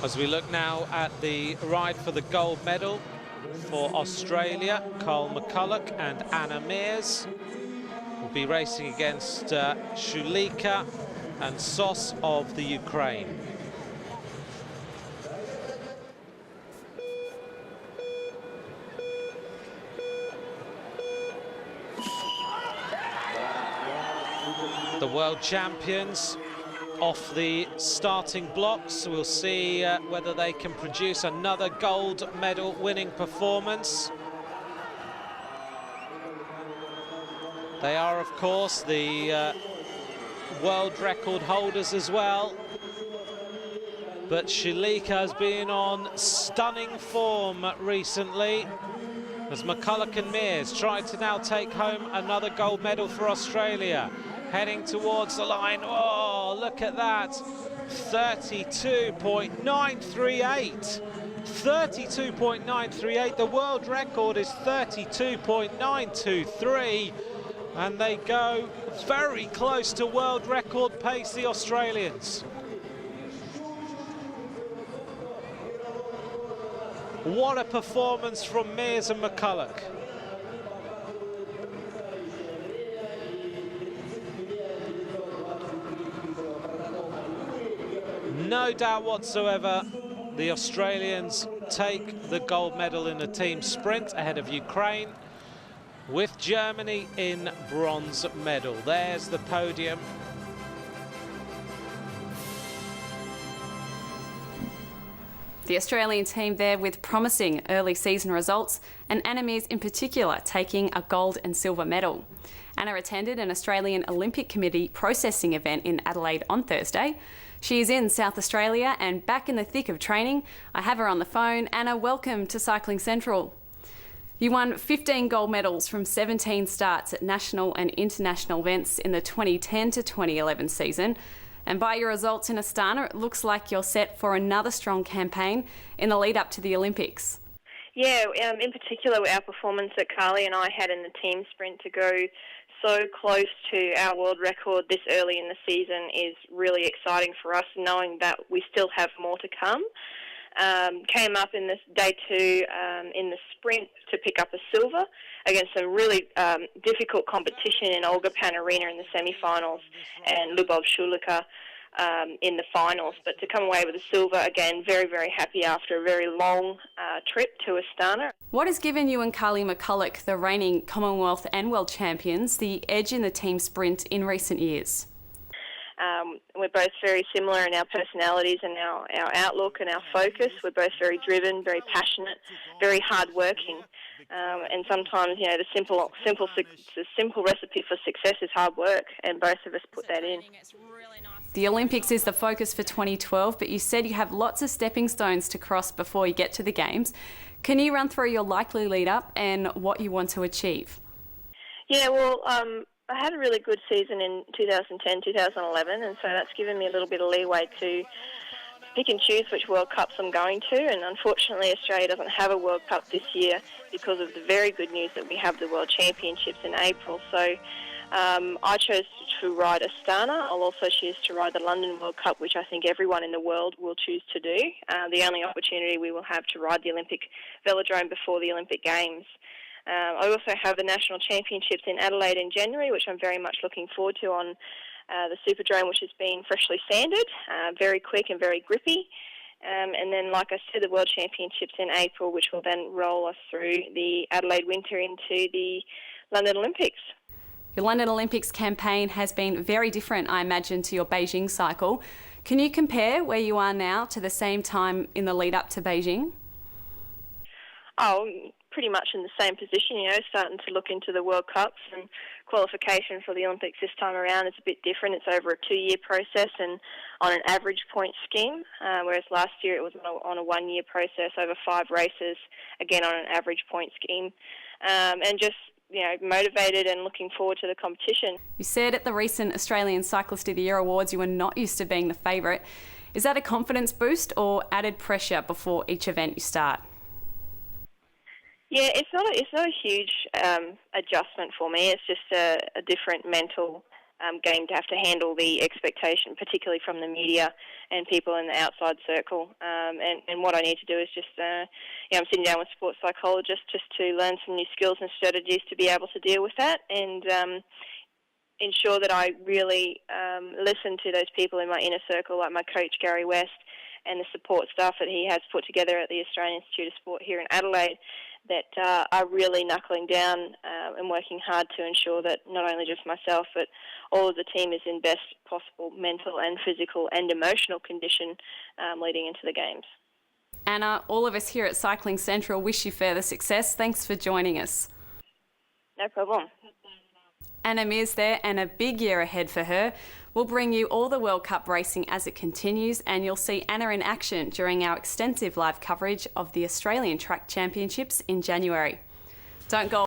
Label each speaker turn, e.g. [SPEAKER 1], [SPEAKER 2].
[SPEAKER 1] As we look now at the ride for the gold medal for Australia, Kyle McCulloch and Anna Meares will be racing against Shulika and Sos of the Ukraine. The world champions off the starting blocks. We'll see whether they can produce another gold medal winning performance. They are, of course, the world record holders as well. But Shulika has been on stunning form recently, as McCulloch and Meares try to now take home another gold medal for Australia. Heading towards the line. Oh, look at that. 32.938. 32.938. The world record is 32.923. And they go very close to world record pace, the Australians. What a performance from Meares and McCulloch. No doubt whatsoever, the Australians take the gold medal in the team sprint ahead of Ukraine, with Germany in bronze medal. There's the podium.
[SPEAKER 2] The Australian team there with promising early season results, and Anna Meares in particular taking a gold and silver medal. Anna attended an Australian Olympic Committee processing event in Adelaide on Thursday. She is in South Australia and back in the thick of training. I have her on the phone. Anna, welcome to Cycling Central. You won 15 gold medals from 17 starts at national and international events in the 2010 to 2011 season. And by your results in Astana, it looks like you're set for another strong campaign in the lead up to the Olympics.
[SPEAKER 3] Yeah, in particular, our performance that Carly and I had in the team sprint to go so close to our world record this early in the season is really exciting for us, knowing that we still have more to come. Came up in this day two in the sprint to pick up a silver against some really difficult competition in Olga Panarina in the semi-finals and Lyubov Shulika in the finals. But to come away with a silver, again, very, very happy after a very long trip to Astana.
[SPEAKER 2] What has given you and Carly McCulloch, the reigning Commonwealth and World Champions, the edge in the team sprint in recent years?
[SPEAKER 3] We're both very similar in our personalities and our outlook and our focus. We're both very driven, very passionate, very hardworking. And sometimes, you know, the simple recipe for success is hard work, and both of us put that in.
[SPEAKER 2] The Olympics is the focus for 2012, but you said you have lots of stepping stones to cross before you get to the Games. Can you run through your likely lead-up and what you want to achieve?
[SPEAKER 3] Yeah, well, I had a really good season in 2010, 2011, and so that's given me a little bit of leeway to pick and choose which World Cups I'm going to, and unfortunately Australia doesn't have a World Cup this year because of the very good news that we have the World Championships in April. So I chose to ride Astana. I'll also choose to ride the London World Cup, which I think everyone in the world will choose to do. The only opportunity we will have to ride the Olympic velodrome before the Olympic Games. I also have the National Championships in Adelaide in January, which I'm very much looking forward to on the Superdrome, which has been freshly sanded, very quick and very grippy. And then, like I said, the World Championships in April, which will then roll us through the Adelaide winter into the London Olympics.
[SPEAKER 2] Your London Olympics campaign has been very different, I imagine, to your Beijing cycle. Can you compare where you are now to the same time in the lead up to Beijing?
[SPEAKER 3] Oh, pretty much in the same position, you know, starting to look into the World Cups, and qualification for the Olympics this time around is a bit different. It's over a 2-year process and on an average point scheme, whereas last year it was on a 1-year process over 5 races, again on an average point scheme, and just, you know, motivated and looking forward to the competition.
[SPEAKER 2] You said at the recent Australian Cyclist of the Year Awards you were not used to being the favourite. Is that a confidence boost or added pressure before each event you start?
[SPEAKER 3] Yeah, it's not a huge adjustment for me. It's just a different mental game to have to handle the expectation, particularly from the media and people in the outside circle. And what I need to do is just, I'm sitting down with sports psychologists just to learn some new skills and strategies to be able to deal with that, and ensure that I really listen to those people in my inner circle, like my coach Gary West, and the support staff that he has put together at the Australian Institute of Sport here in Adelaide, that are really knuckling down and working hard to ensure that not only just myself but all of the team is in best possible mental and physical and emotional condition leading into the Games.
[SPEAKER 2] Anna, all of us here at Cycling Central wish you further success. Thanks for joining us.
[SPEAKER 3] No problem.
[SPEAKER 2] Anna Meares there, and a big year ahead for her. We'll bring you all the World Cup racing as it continues, and you'll see Anna in action during our extensive live coverage of the Australian Track Championships in January. Don't go